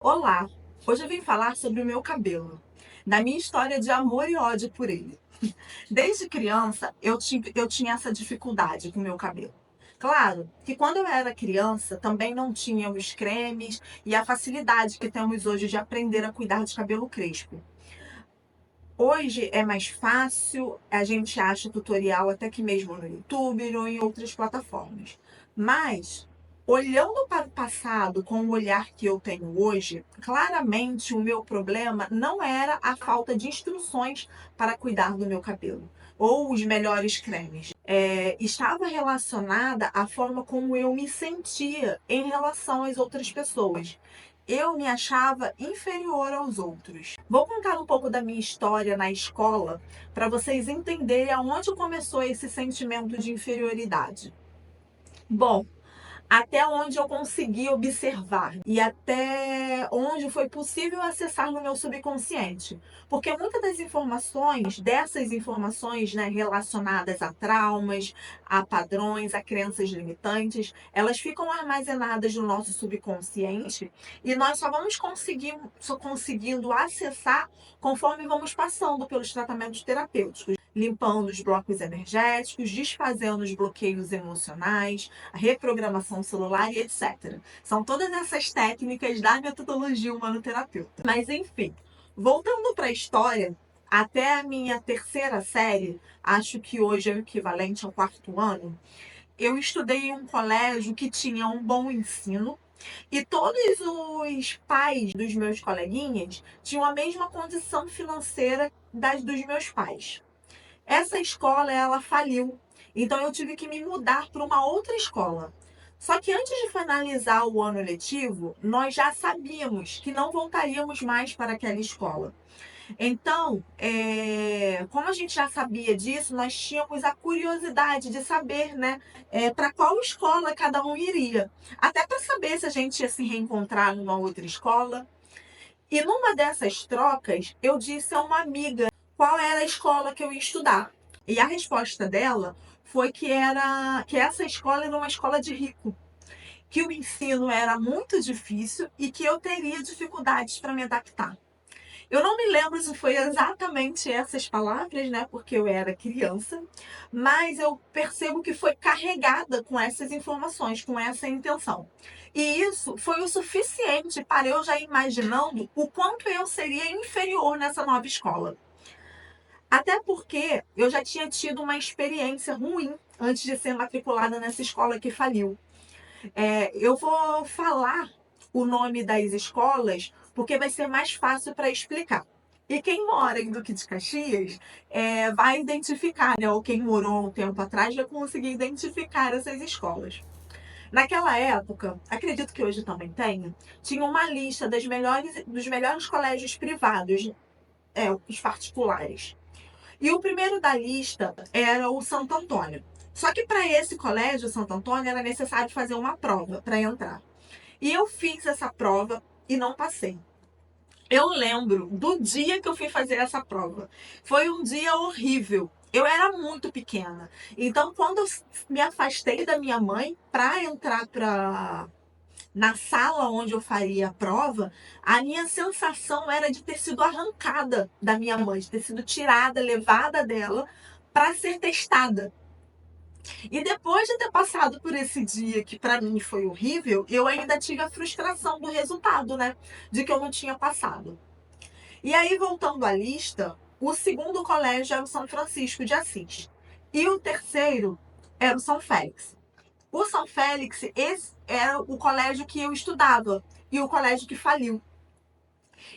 Olá! Hoje eu vim falar sobre o meu cabelo, da minha história de amor e ódio por ele. Desde criança, eu tinha essa dificuldade com o meu cabelo. Claro que quando eu era criança, também não tinha os cremes e a facilidade que temos hoje de aprender a cuidar de cabelo crespo. Hoje é mais fácil, a gente acha tutorial até que mesmo no YouTube ou em outras plataformas. Mas, olhando para o passado com o olhar que eu tenho hoje, claramente o meu problema não era a falta de instruções para cuidar do meu cabelo ou os melhores cremes. Estava relacionada à forma como eu me sentia em relação às outras pessoas. Eu me achava inferior aos outros. Vou contar um pouco da minha história na escola para vocês entenderem aonde começou esse sentimento de inferioridade. Bom, até onde eu consegui observar e até onde foi possível acessar no meu subconsciente. Porque muitas das informações, dessas informações, né, relacionadas a traumas, a padrões, a crenças limitantes, elas ficam armazenadas no nosso subconsciente e nós só conseguindo acessar conforme vamos passando pelos tratamentos terapêuticos, limpando os blocos energéticos, desfazendo os bloqueios emocionais, a reprogramação celular e etc. São todas essas técnicas da metodologia humanoterapeuta. Mas enfim, voltando para a história, até a minha terceira série, acho que hoje é o equivalente ao quarto ano, eu estudei em um colégio que tinha um bom ensino e todos os pais dos meus coleguinhas tinham a mesma condição financeira das dos meus pais. Essa escola, ela faliu. Então eu tive que me mudar para uma outra escola. Só que antes de finalizar o ano letivo, nós já sabíamos que não voltaríamos mais para aquela escola. Então, como a gente já sabia disso, nós tínhamos a curiosidade de saber, né, para qual escola cada um iria. Até para saber se a gente ia se reencontrar numa outra escola. E numa dessas trocas, eu disse a uma amiga qual era a escola que eu ia estudar. E a resposta dela foi que essa escola era uma escola de rico, que o ensino era muito difícil e que eu teria dificuldades para me adaptar. Eu não me lembro se foi exatamente essas palavras, né? Porque eu era criança, mas eu percebo que foi carregada com essas informações, com essa intenção. E isso foi o suficiente para eu já imaginando o quanto eu seria inferior nessa nova escola. Até porque eu já tinha tido uma experiência ruim antes de ser matriculada nessa escola que faliu. Eu vou falar o nome das escolas porque vai ser mais fácil para explicar. E quem mora em Duque de Caxias vai identificar, né? Ou quem morou um tempo atrás vai conseguir identificar essas escolas. Naquela época, acredito que hoje também tenha, tinha uma lista dos melhores colégios privados, os particulares. E o primeiro da lista era o Santo Antônio. Só que para esse colégio, Santo Antônio, era necessário fazer uma prova para entrar. E eu fiz essa prova e não passei. Eu lembro do dia que eu fui fazer essa prova. Foi um dia horrível. Eu era muito pequena. Então, quando eu me afastei da minha mãe para entrar na sala onde eu faria a prova, a minha sensação era de ter sido arrancada da minha mãe, de ter sido tirada, levada dela para ser testada. E depois de ter passado por esse dia que para mim foi horrível, eu ainda tive a frustração do resultado, né? De que eu não tinha passado. E aí, voltando à lista, o segundo colégio era o São Francisco de Assis. E o terceiro era o São Félix. O São Félix, esse era o colégio que eu estudava e o colégio que faliu.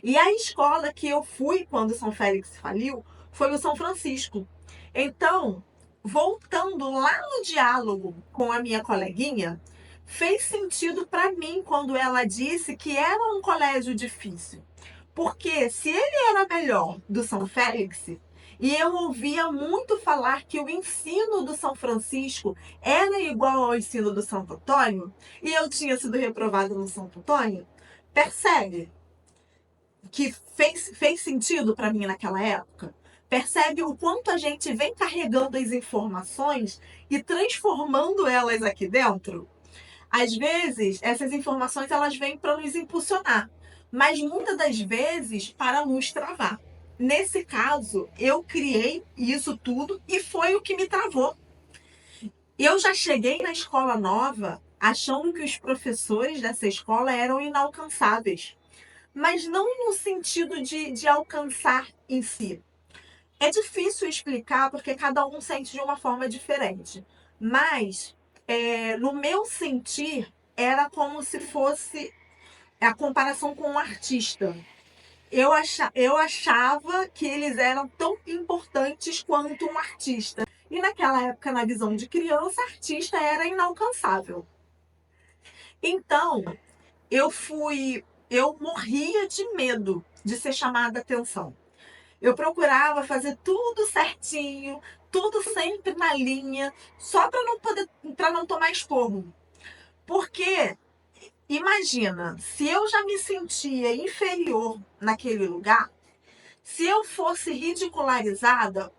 E a escola que eu fui quando o São Félix faliu foi o São Francisco. Então, voltando lá no diálogo com a minha coleguinha, fez sentido para mim quando ela disse que era um colégio difícil. Porque se ele era melhor do São Félix, e eu ouvia muito falar que o ensino do São Francisco era igual ao ensino do Santo Antônio, e eu tinha sido reprovada no Santo Antônio, percebe que fez sentido para mim naquela época? Percebe o quanto a gente vem carregando as informações e transformando elas aqui dentro? Às vezes, essas informações elas vêm para nos impulsionar. mas muitas das vezes para nos travar. Nesse caso, eu criei isso tudo e foi o que me travou. Eu já cheguei na escola nova achando que os professores dessa escola eram inalcançáveis, mas não no sentido de alcançar em si. É difícil explicar porque cada um sente de uma forma diferente, mas no meu sentir era como se fosse a comparação com um artista. Eu achava que eles eram tão importantes quanto um artista. E naquela época, na visão de criança, artista era inalcançável. Então, eu morria de medo de ser chamada a atenção. Eu procurava fazer tudo certinho, tudo sempre na linha, só para não tomar esporro. Porque imagina, se eu já me sentia inferior naquele lugar, se eu fosse ridicularizada,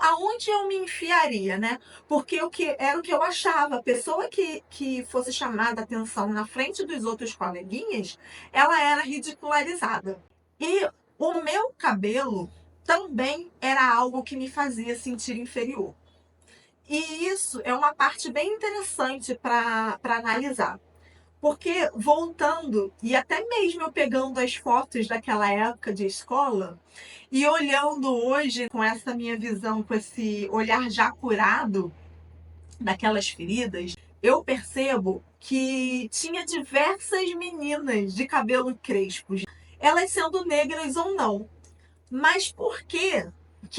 aonde eu me enfiaria, né? Porque era o que eu achava. A pessoa que fosse chamada a atenção na frente dos outros coleguinhas, ela era ridicularizada. E o meu cabelo também era algo que me fazia sentir inferior. E isso é uma parte bem interessante para analisar. Porque voltando, e até mesmo eu pegando as fotos daquela época de escola, e olhando hoje com essa minha visão, com esse olhar já curado daquelas feridas, eu percebo que tinha diversas meninas de cabelo crespo, elas sendo negras ou não. Mas por que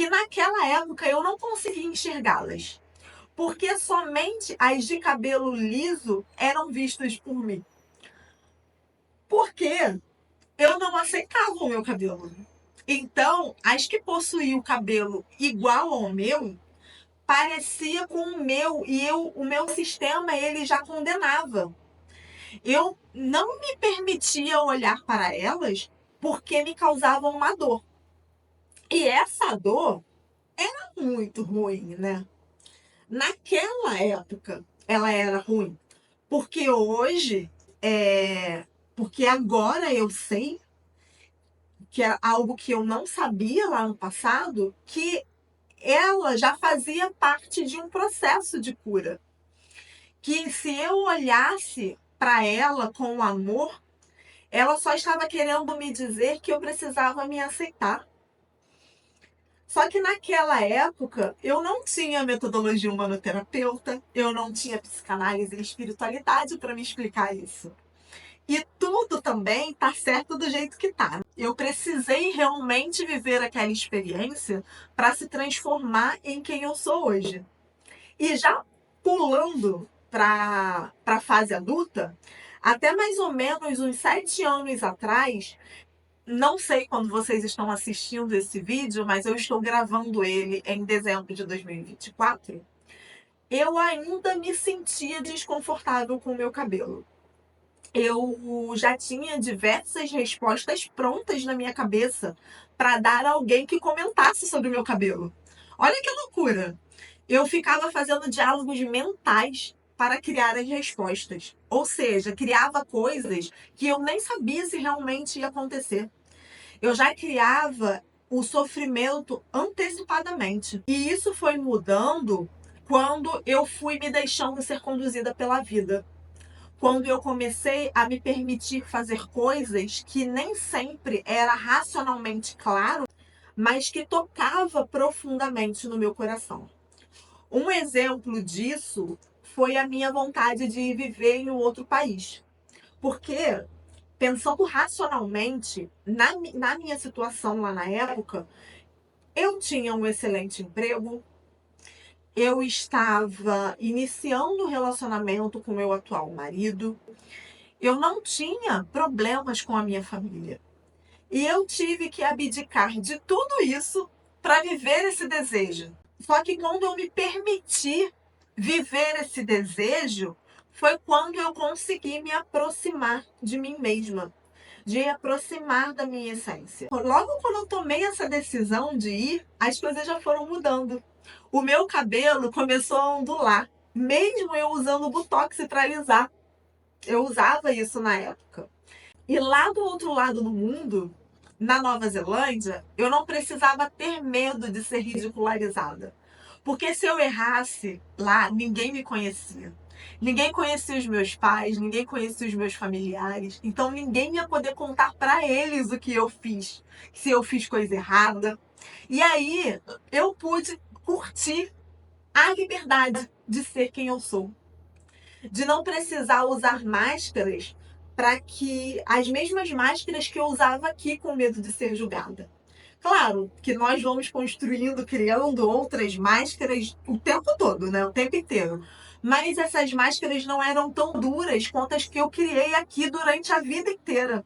naquela época eu não conseguia enxergá-las? Porque somente as de cabelo liso eram vistas por mim. Porque eu não aceitava o meu cabelo. Então, as que possuíam o cabelo igual ao meu, parecia com o meu, e o meu sistema ele já condenava. Eu não me permitia olhar para elas porque me causavam uma dor. E essa dor era muito ruim, né? Naquela época, ela era ruim. Porque hoje, porque agora eu sei que é algo que eu não sabia lá no passado, que ela já fazia parte de um processo de cura. Que se eu olhasse para ela com amor, ela só estava querendo me dizer que eu precisava me aceitar. Só que naquela época eu não tinha metodologia humanoterapeuta, eu não tinha psicanálise e espiritualidade para me explicar isso. E tudo também tá certo do jeito que tá. Eu precisei realmente viver aquela experiência para se transformar em quem eu sou hoje. E já pulando para a fase adulta, até mais ou menos uns 7 anos atrás, não sei quando vocês estão assistindo esse vídeo, mas eu estou gravando ele em dezembro de 2024, eu ainda me sentia desconfortável com o meu cabelo. Eu já tinha diversas respostas prontas na minha cabeça para dar a alguém que comentasse sobre o meu cabelo. Olha que loucura! Eu ficava fazendo diálogos mentais para criar as respostas. Ou seja, criava coisas que eu nem sabia se realmente ia acontecer. Eu já criava o sofrimento antecipadamente. E isso foi mudando quando eu fui me deixando ser conduzida pela vida. Quando eu comecei a me permitir fazer coisas que nem sempre era racionalmente claro, mas que tocava profundamente no meu coração. Um exemplo disso foi a minha vontade de viver em um outro país. Porque, pensando racionalmente, na minha situação lá na época, eu tinha um excelente emprego, eu estava iniciando um relacionamento com meu atual marido, eu não tinha problemas com a minha família. E eu tive que abdicar de tudo isso para viver esse desejo. Só que quando eu me permiti viver esse desejo, foi quando eu consegui me aproximar de mim mesma, de aproximar da minha essência. Logo quando eu tomei essa decisão de ir, as coisas já foram mudando. O meu cabelo começou a ondular, mesmo eu usando botox para alisar. Eu usava isso na época. E lá do outro lado do mundo, na Nova Zelândia, eu não precisava ter medo de ser ridicularizada. Porque se eu errasse lá, ninguém me conhecia. Ninguém conhecia os meus pais, ninguém conhecia os meus familiares. Então ninguém ia poder contar para eles o que eu fiz, se eu fiz coisa errada. E aí eu pude curtir a liberdade de ser quem eu sou, de não precisar usar máscaras para que as mesmas máscaras que eu usava aqui com medo de ser julgada. Claro que nós vamos construindo, criando outras máscaras o tempo todo, né? O tempo inteiro. Mas essas máscaras não eram tão duras quanto as que eu criei aqui durante a vida inteira.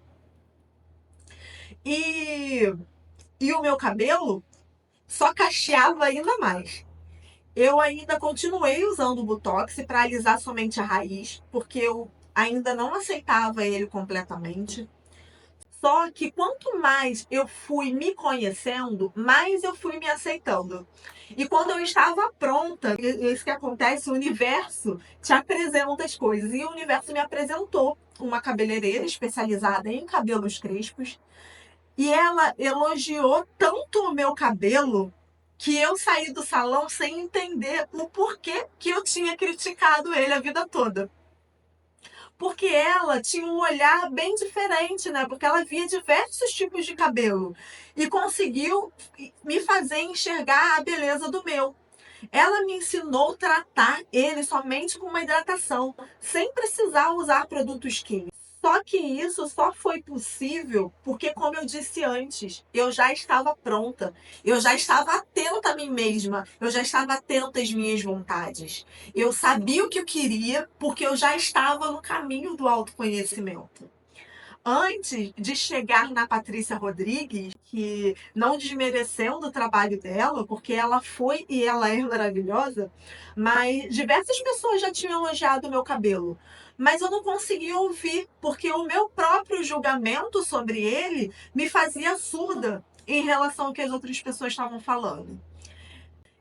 E, e o meu cabelo só cacheava ainda mais. Eu ainda continuei usando o Botox para alisar somente a raiz, porque eu ainda não aceitava ele completamente. Só que quanto mais eu fui me conhecendo, mais eu fui me aceitando. E quando eu estava pronta, isso que acontece, o universo te apresenta as coisas. E o universo me apresentou uma cabeleireira especializada em cabelos crespos. E ela elogiou tanto o meu cabelo que eu saí do salão sem entender o porquê que eu tinha criticado ele a vida toda. Porque ela tinha um olhar bem diferente, né? Porque ela via diversos tipos de cabelo e conseguiu me fazer enxergar a beleza do meu. Ela me ensinou a tratar ele somente com uma hidratação, sem precisar usar produtos químicos. Só que isso só foi possível porque, como eu disse antes, eu já estava pronta, eu já estava atenta a mim mesma, eu já estava atenta às minhas vontades. Eu sabia o que eu queria porque eu já estava no caminho do autoconhecimento. Antes de chegar na Patrícia Rodrigues, que não desmerecendo o trabalho dela, porque ela foi e ela é maravilhosa, mas diversas pessoas já tinham elogiado o meu cabelo. Mas eu não conseguia ouvir, porque o meu próprio julgamento sobre ele me fazia surda em relação ao que as outras pessoas estavam falando.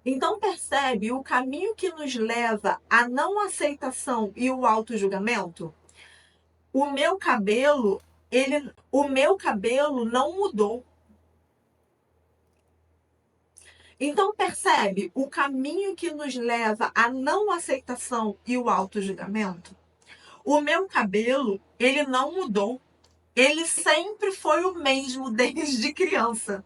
Então percebe o caminho que nos leva à não aceitação e o auto-julgamento? O meu cabelo, o meu cabelo não mudou. Então percebe o caminho que nos leva à não aceitação e o auto-julgamento? O meu cabelo, ele não mudou. Ele sempre foi o mesmo desde criança.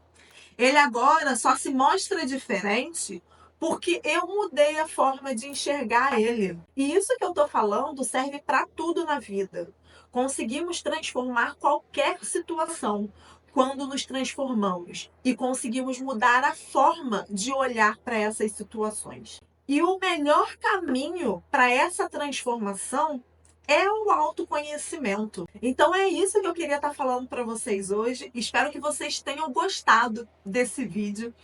Ele agora só se mostra diferente porque eu mudei a forma de enxergar ele. E isso que eu estou falando serve para tudo na vida. Conseguimos transformar qualquer situação quando nos transformamos e conseguimos mudar a forma de olhar para essas situações. E o melhor caminho para essa transformação é o autoconhecimento. Então é isso que eu queria estar falando para vocês hoje. Espero que vocês tenham gostado desse vídeo.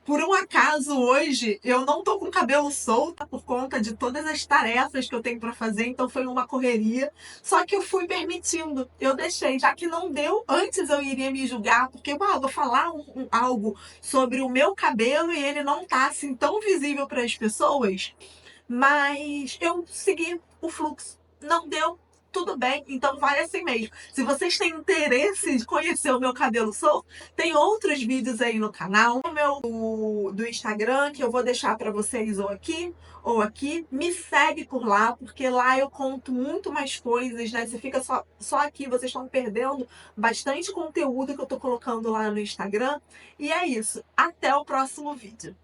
Por um acaso hoje eu não tô com o cabelo solto por conta de todas as tarefas que eu tenho para fazer, então foi uma correria. Só que eu fui permitindo, eu deixei, já que não deu, antes eu iria me julgar, porque eu vou falar algo sobre o meu cabelo e ele não tá assim tão visível para as pessoas. Mas eu segui o fluxo. Não deu, tudo bem, então vai assim mesmo. Se vocês têm interesse de conhecer o meu cabelo solto, tem outros vídeos aí no canal. O meu do Instagram, que eu vou deixar para vocês ou aqui ou aqui. Me segue por lá, porque lá eu conto muito mais coisas, né? Você fica só aqui, vocês estão perdendo bastante conteúdo que eu tô colocando lá no Instagram. E é isso. Até o próximo vídeo.